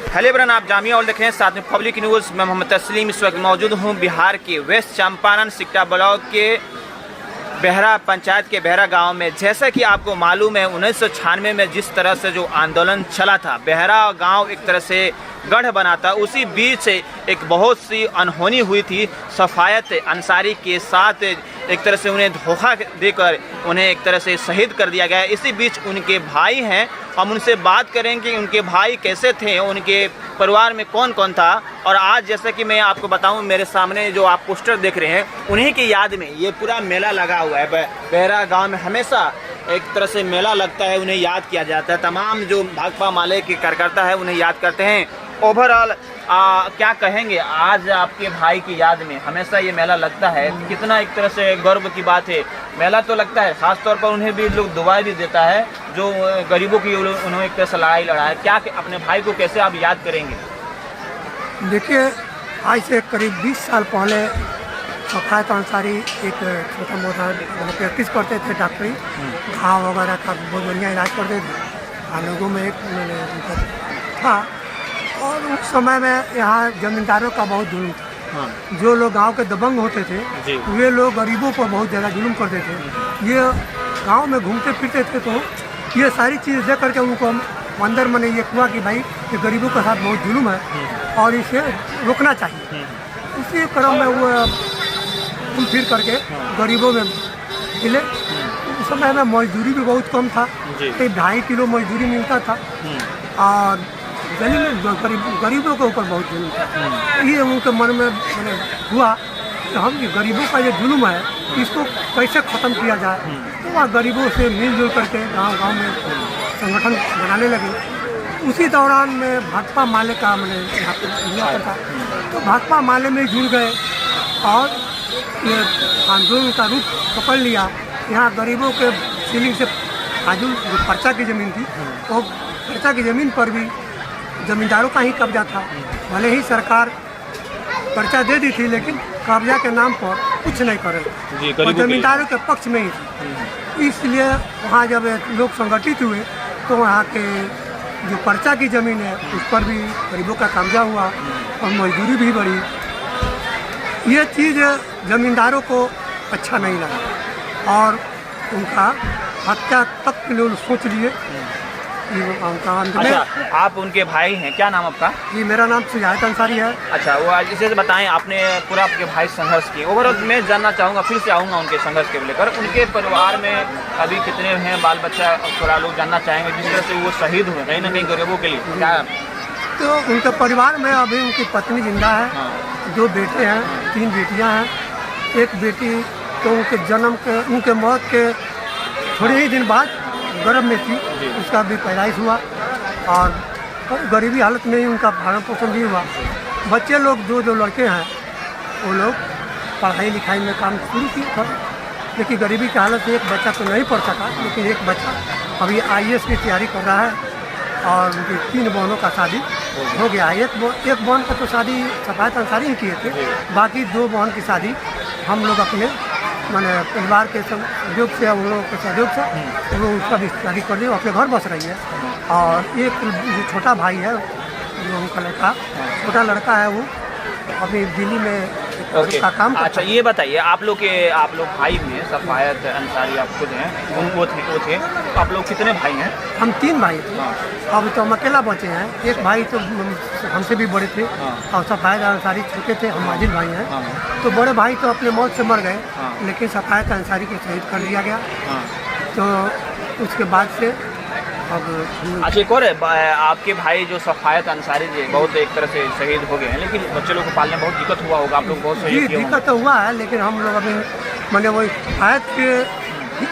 Hello ब्रन, आप जामिया और देख रहे हैं साथ में पब्लिक न्यूज़। मैं मोहम्मद तस्लीम इस वक्त मौजूद हूँ बिहार के वेस्ट चंपारण सिकटा ब्लॉक के बेहरा पंचायत के बेहरा गांव में। जैसा कि आपको मालूम है 1996 में जिस तरह से जो आंदोलन चला था, बेहरा गांव एक तरह से गढ़ बना था, उसी बीच एक बहुत सी अनहोनी हुई थी। सफायत अंसारी के साथ एक तरह से उन्हें धोखा देकर उन्हें एक तरह से शहीद कर दिया गया। इसी बीच उनके भाई हैं, हम उनसे बात करेंगे उनके भाई कैसे थे, उनके परिवार में कौन कौन था। और आज जैसे कि मैं आपको बताऊं, मेरे सामने जो आप पोस्टर देख रहे हैं, उन्हीं की याद में ये पूरा मेला लगा हुआ है। बेहरा गांव में हमेशा एक तरह से मेला लगता है, उन्हें याद किया जाता है। तमाम जो भाकपा माले के कार्यकर्ता है उन्हें याद करते हैं। ओवरऑल क्या कहेंगे, आज आपके भाई की याद में हमेशा ये मेला लगता है, कितना एक तरह से गर्व की बात है। मेला तो लगता है, खास तौर पर उन्हें भी लोग दुआएं भी देता है जो गरीबों की उन्होंने एक तरह से लड़ाई लड़ा है। क्या अपने भाई को कैसे आप याद करेंगे? देखिए, आज से करीब 20 साल पहले सफायत अंसारी एक छोटा मोटा प्रैक्टिस करते थे, डॉक्टरी घाव वगैरह का बहुत बढ़िया इलाज करते थे। लोगों में एक था, और उस समय में यहाँ जमींदारों का बहुत जुल्म था। जो लोग गांव के दबंग होते थे वे लोग गरीबों पर बहुत ज़्यादा जुल्म करते थे। ये गांव में घूमते फिरते थे, तो ये सारी चीज़ देख करके उनको अंदर में ये हुआ कि भाई ये गरीबों के साथ बहुत जुल्म है और इसे रोकना चाहिए। उसी क्रम में वो घूम फिर करके गरीबों में मिले। उस समय में मजदूरी भी बहुत कम था, करीब 2.5 किलो मजदूरी मिलता था, और गली में गरीबों के ऊपर बहुत जुल्म था। ये उनके मन में हुआ कि हम ये गरीबों का ये जुल्म है, इसको कैसे ख़त्म किया जाए। तो वह गरीबों से मिलजुल करके गांव में संगठन बनाने लगे। उसी दौरान में भाकपा माले का मैंने यहाँ पर हुआ करता, तो भाकपा माले में जुड़ गए और ये आंदोलन का रूप पकड़ लिया। यहाँ गरीबों के सीलिंग से आजू जो पर्चा की ज़मीन थी, वो पर्चा की ज़मीन पर भी जमींदारों का ही कब्जा था। भले ही सरकार पर्चा दे दी थी, लेकिन कब्जा के नाम पर कुछ नहीं करे, और जमींदारों के पक्ष में ही थी। इसलिए वहाँ जब लोग संगठित हुए तो वहाँ के जो पर्चा की ज़मीन है उस पर भी गरीबों का कब्जा हुआ और मजदूरी भी बढ़ी। ये चीज़ जमींदारों को अच्छा नहीं लगा और उनका हत्या तक के लोग सोच लिए। अच्छा, आप उनके भाई हैं, क्या नाम आपका? जी, मेरा नाम सफायत अंसारी है। अच्छा, वो इसे बताएं, आपने पूरा आपके भाई संघर्ष किए। ओवरऑल मैं जानना चाहूँगा, फिर से आऊँगा उनके संघर्ष के लेकर। उनके परिवार में अभी कितने हैं बाल बच्चा, थोड़ा लोग जानना चाहेंगे। जिस तरह से वो शहीद हुए कहीं ना कहीं गरीबों के लिए, क्या? तो उनके परिवार में अभी उनकी पत्नी जिंदा है, 2 बेटे हैं, 3 बेटियाँ हैं। एक बेटी तो उनके जन्म के, उनके मौत के थोड़े ही दिन बाद गर्भ में थी, उसका भी पैदाइश हुआ, और गरीबी हालत में ही उनका भरण पोषण भी हुआ। बच्चे लोग जो लड़के हैं वो लोग पढ़ाई लिखाई में काम शुरू किया था, लेकिन गरीबी की हालत से एक बच्चा तो नहीं पढ़ सका, लेकिन एक बच्चा अभी IAS की तैयारी कर रहा है, और उनकी 3 बहनों का शादी हो गया। एक बहन का तो शादी सफायत अंसारी ही किए थे, बाकी 2 बहन की शादी हम लोग अपने मैंने परिवार के सहयोग से, उन लोगों के सहयोग से वो लोग उसका भी शादी कर दिया, अपने घर बस रही है। और एक जो छोटा भाई है, जो उनका लड़का, छोटा लड़का है, वो अभी दिल्ली में का काम करता है। अच्छा, ये बताइए, आप लोग भाई में सफायत अंसारी आप खुद हैं, वो थे, तो आप लोग कितने भाई हैं? हम 3 भाई थे। अब तो हम अकेला बचे हैं। एक भाई तो हमसे भी बड़े थे, और सफायत अंसारी छोटे थे, हम माजिद भाई हैं। तो बड़े भाई तो अपने मौत से मर गए, लेकिन सफायत अंसारी को शहीद कर दिया गया। तो उसके बाद से अब अच्छा, एक और आपके भाई जो सफायत अंसारी जी बहुत एक तरह से शहीद हो गए हैं, लेकिन बच्चे लोग को पालने में बहुत दिक्कत हुआ होगा, आप लोग बहुत सहयोग किए? दिक्कत तो हुआ है, लेकिन हम लोग अभी मैंने वही सफायत के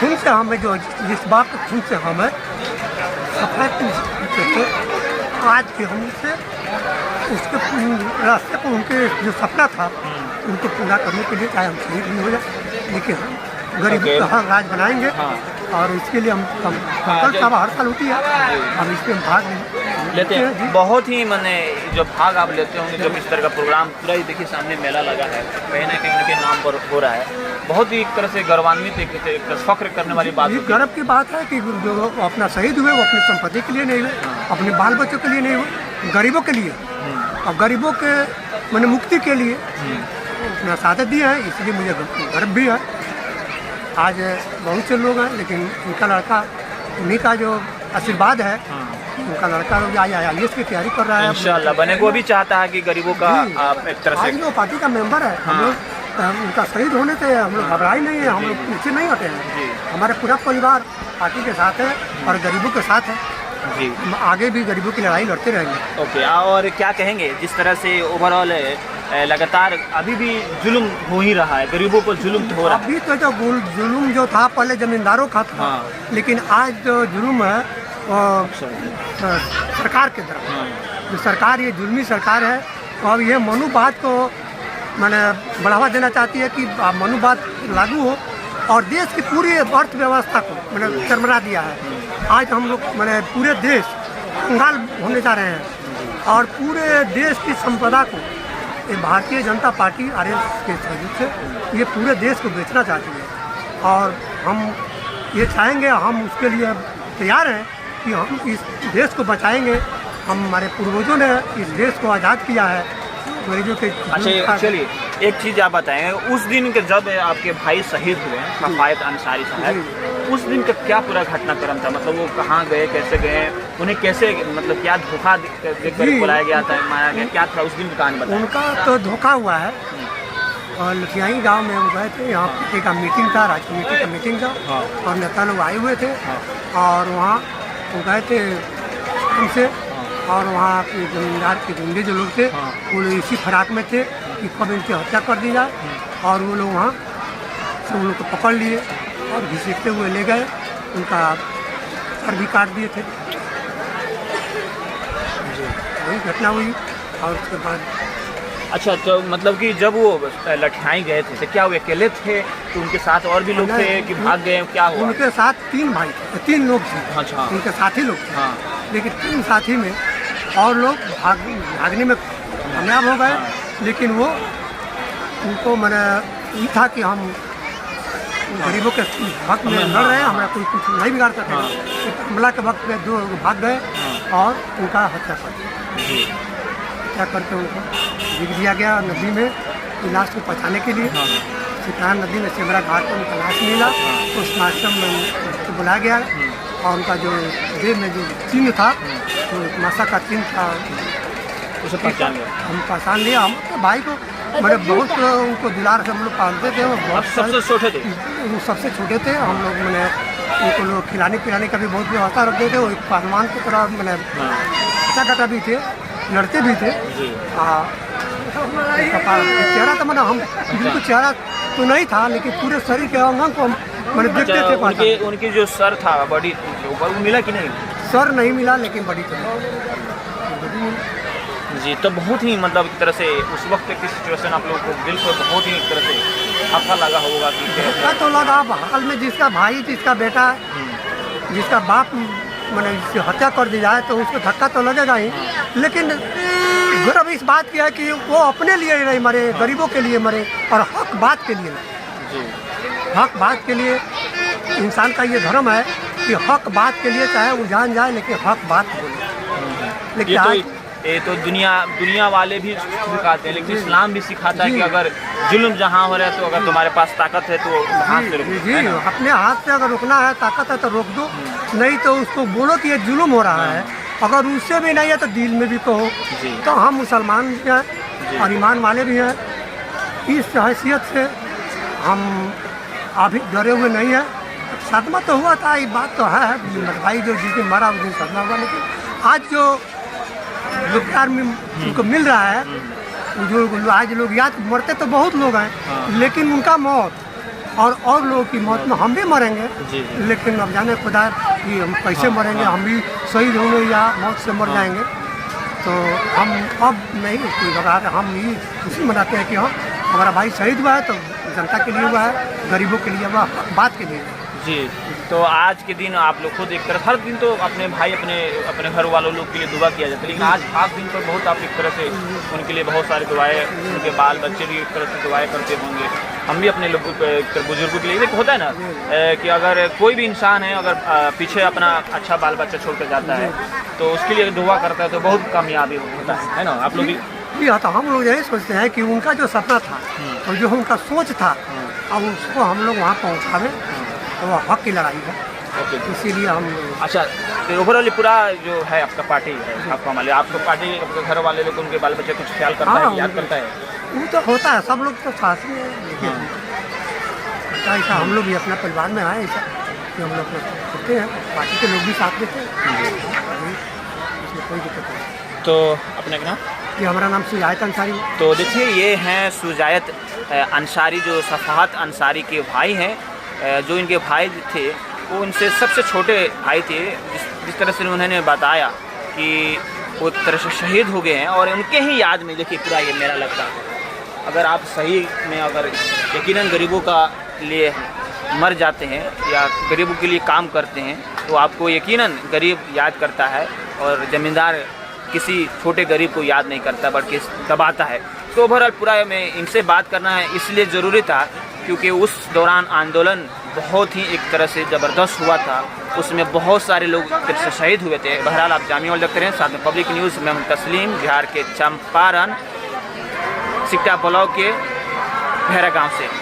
खून से हमें जो जिस बात के खून से हमें सफायत के आज के हमसे उसके रास्ते पर उनके जो सपना था उनको पूरा करने के लिए चाहे हम शहीद नहीं हो जाए, लेकिन गरीबी का राज बनाएंगे। और इसके लिए हम सभा हर साल होती है, हम इस पर भाग लेते हैं। बहुत ही मैंने जो भाग आप लेते होंगे जब इस तरह का प्रोग्राम, पूरा ही देखिए सामने मेला लगा है, कहीं ना कहीं उनके नाम पर हो रहा है। बहुत ही एक तरह से गौरवान्वित, एक फख्र करने वाली बात है। गर्व की बात है कि जो अपना शहीद हुए वो अपनी संपत्ति के लिए नहीं हुए, अपने बाल बच्चों के लिए नहीं हुए, गरीबों के लिए और गरीबों के मैंने मुक्ति के लिए अपना साथ दिए हैं, इसलिए मुझे गर्व भी है। आज बहुत से लोग हैं, लेकिन उनका लड़का, उन्हीं का जो आशीर्वाद है, उनका लड़का लोग आज IAS की तैयारी कर रहा है। इंशाल्लाह बने को भी चाहता है कि गरीबों का आप एक तरह आज से जो पार्टी का मेंबर है, हम लोग उनका शहीद होने से हम लोग घबराए नहीं है, हम लोग पीछे नहीं हटे हैं। हमारे पूरा परिवार पार्टी के साथ है और गरीबों के साथ है। जी हम आगे भी गरीबों की लड़ाई लड़ते रहेंगे। ओके, और क्या कहेंगे जिस तरह से ओवरऑल लगातार अभी भी जुल्म हो ही रहा है, गरीबों पर जुल्म हो रहा है। अभी तो जो जुल्म जो था पहले जमींदारों का था, लेकिन आज जो जुल्म है वो सरकार के तरफ, जो सरकार ये जुल्मी सरकार है, तो अब ये मनुवाद को मैंने बढ़ावा देना चाहती है कि मनुवाद लागू हो और देश की पूरी अर्थव्यवस्था को मैंने चरमरा दिया है। आज हम लोग मैंने पूरे देश कंगाल होने जा रहे हैं और पूरे देश की संपदा को ये भारतीय जनता पार्टी RS के सहयोग से ये पूरे देश को बेचना चाहती है और हम ये चाहेंगे, हम उसके लिए तैयार हैं कि हम इस देश को बचाएंगे। हमारे पूर्वजों ने इस देश को आज़ाद किया है गरीबों के। अच्छा चलिए, एक चीज़ आप बताएं, उस दिन के जब आपके भाई शहीद हुए कफायत अंसारी साहब, उस दिन का क्या पूरा घटनाक्रम था? मतलब वो कहाँ गए, कैसे गए, उन्हें कैसे, मतलब क्या धोखा देकर बुलाया गया था, मारा गया, क्या था उस दिन की कहानी बताएं। उनका तो धोखा हुआ है और लठियाई गांव में वो गए थे, यहाँ पार्टी का मीटिंग था, राज्य कमेटी का मीटिंग था और नेता लोग आए हुए थे और वहाँ वो गए थे उनसे, और वहाँ के जमींदार के गुंडे जो लोग थे वो लोग इसी फराक में थे कि कब इनकी हत्या कर दी जाए, और वो लोग वहाँ से उन लोग को पकड़ लिए और घसीटते हुए ले गए, उनका सर भी काट दिए थे। वही घटना हुई और उसके बाद अच्छा, तो मतलब कि जब वो लठियाई गए थे तो क्या वो अकेले थे, तो उनके साथ और भी लोग थे कि भाग गए, क्या हुआ? उनके साथ 3 लोग थे। अच्छा, उनके साथी लोग थे, हाँ, लेकिन 3 साथी में और लोग भागने में कामयाब हो गए, लेकिन वो उनको मैंने ये था कि हम गरीबों के हक में लड़ रहे हैं, हमारा कोई कुछ नहीं बिगाड़ सके। एक हमला के वक्त में 2 भाग गए और उनका हत्या कर दिया। हत्या करके उनको गिर दिया गया नदी में लाश को पहुँचाने के लिए। सिकरान नदी में सेमरा घाट पर उनका लाश मिला, उस आश्रम में उसको बुलाया गया और उनका जो देह में जो चिन्ह था, जो मासा का चिन्ह था, उसे पहचान लिया, हम पहचान लिया। हम अपने भाई को मैंने बहुत उनको दुलार से हम लोग पालते थे, वो बहुत सबसे छोटे थे, वो सबसे छोटे थे। हम लोग मैंने उनको लोग खिलाने पिलाने का भी बहुत व्यवस्था रखते थे। वो एक पहलवान की तरह मैंने कटा भी थे, लड़ते भी थे। चेहरा तो मैंने हम बिल्कुल चेहरा तो नहीं था, लेकिन पूरे शरीर के अंग को हम मैंने देखते थे। उनकी जो सर था, बॉडी ऊपर, वो मिला कि नहीं? सर नहीं मिला, लेकिन बड़ी तो जी। तो बहुत ही मतलब एक तरह से उस वक्त की सिचुएशन आप लोगों को दिल को बहुत ही एक तरह से हल्का लगा होगा कि धक्का तो लगा। हाल में जिसका भाई, जिसका बेटा, जिसका बाप मैंने इसकी हत्या कर दी जाए तो उसको धक्का तो लगेगा ही, लेकिन गर्व इस बात की है कि वो अपने लिए नहीं मरे, गरीबों के लिए मरे और हक बात के लिए जी। हक बात के लिए इंसान का ये धर्म है कि हक बात के लिए चाहे वो जान जाए, लेकिन हक बात बोले। लेकिन ये तो दुनिया वाले भी सिखाते हैं, लेकिन इस्लाम भी सिखाता है कि अगर जुल्म जहाँ हो रहा है तो अगर तुम्हारे पास ताकत है तो हाथ से रोको। जी, अपने हाथ से अगर रोकना है, ताकत है तो रोक दो, नहीं तो उसको बोलो कि ये जुल्म हो रहा है। अगर उससे भी नहीं है तो दिल में भी कहो। तो हम मुसलमान भी हैं और ईमान वाले भी हैं, इस हैसियत से हम अभी डरे हुए नहीं हैं। सदमा तो हुआ था, ये बात तो है, भाई जो जिस दिन मरा उस दिन सदमा हुआ, लेकिन आज जो प्यार में उनको मिल रहा है, जो आज लोग याद मरते तो बहुत लोग हैं, लेकिन उनका मौत और लोगों की मौत में हम भी मरेंगे, लेकिन अब जाने खुदा कि हम कैसे मरेंगे, हम भी शहीद होंगे या मौत से मर जाएंगे। तो हम अब नहीं कोई घबरा रहे, हम ये खुशी मनाते हैं कि हाँ हमारा भाई शहीद हुआ है तो जनता के लिए हुआ है, गरीबों के लिए हुआ, बात के लिए। जी। तो आज के दिन आप लोग खुद एक तरफ, हर दिन तो अपने भाई अपने घर वालों लोग के लिए दुआ किया जाता है, लेकिन आज खास दिन पर बहुत आप एक तरह से उनके लिए बहुत सारी दुआएं, उनके बाल बच्चे भी एक तरह से दुआएं करते होंगे। हम भी अपने लोगों बुजुर्गों के लिए, देखो होता है ना कि अगर कोई भी इंसान है अगर पीछे अपना अच्छा बाल बच्चा छोड़ कर जाता है तो उसके लिए दुआ करता है तो बहुत कामयाबी होता है ना। आप लोग भी जी हाँ, तो हम लोग यही सोचते हैं कि उनका जो सपना था और जो उनका सोच था अब उसको हम लोग वहाँ पहुँचावे, तो वो हक की लड़ाई है, ओके। इसीलिए हम लोग अच्छा, तो ओवरऑल पूरा जो है आपका पार्टी है, आपका मान लिया आपका पार्टी, आपके घर वाले लोग उनके बाल बच्चे कुछ ख्याल करता है, याद करता है? वो तो होता है, सब लोग तो साथ में देखिए ऐसा हम लोग भी अपना परिवार में आए ऐसा कि हम लोग करते हैं, पार्टी के लोग भी साथ देते हैं, इसमें कोई दिक्कत नहीं। तो अपने का नाम? ये हमारा नाम सुजायत अंसारी है। तो देखिए ये हैं सुजायत अंसारी, जो सफाहत अंसारी के भाई हैं। जो इनके भाई थे वो इनसे सबसे छोटे भाई थे, जिस तरह से उन्होंने बताया कि वो एक तरह से शहीद हो गए हैं और उनके ही याद में देखिए पूरा ये मेला लगता है। अगर आप सही में अगर यकीनन गरीबों का लिए मर जाते हैं या गरीबों के लिए काम करते हैं तो आपको यकीनन गरीब याद करता है और ज़मींदार किसी छोटे गरीब को याद नहीं करता बल्कि दबाता है। तो ओवरऑल पूरा में इनसे बात करना है इसलिए ज़रूरी था क्योंकि उस दौरान आंदोलन बहुत ही एक तरह से ज़बरदस्त हुआ था, उसमें बहुत सारे लोग शहीद हुए थे। बहरहाल आप जामिया देखते रहें, साथ में पब्लिक न्यूज़ में हम तस्लीम, बिहार के चंपारण सिकटा ब्लॉक के बहरा गाँव से।